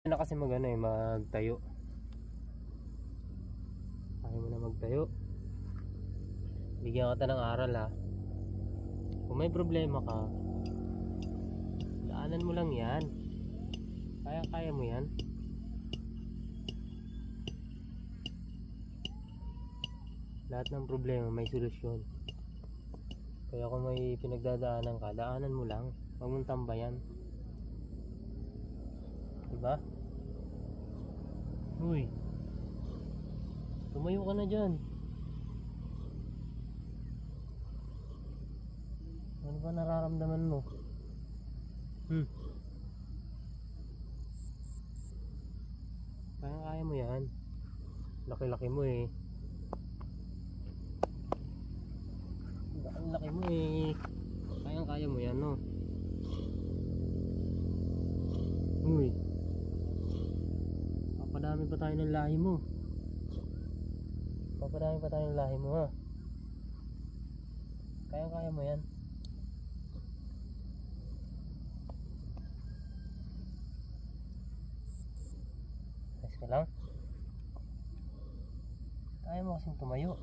na kasi magtayo. Ayaw mo na magtayo. Bigyan kita ng aral ha. Kung may problema ka, daanan mo lang yan. Kaya mo yan. Lahat ng problema may solusyon. Kaya kung may pinagdadaanan ka, daanan mo lang. Huwag mong tambayan. Diba? Uy, tumayo ka na dyan. Ano ba nararamdaman mo? Kaya mo yan. Laki-laki mo eh. Ang laki mo eh. Kaya mo yan, no? Uy, papadami pa tayo ng lahi mo. Papadami pa tayo ng lahi mo, ha? Kaya mo yan. Ayos ka lang. Kaya mo kasing tumayo.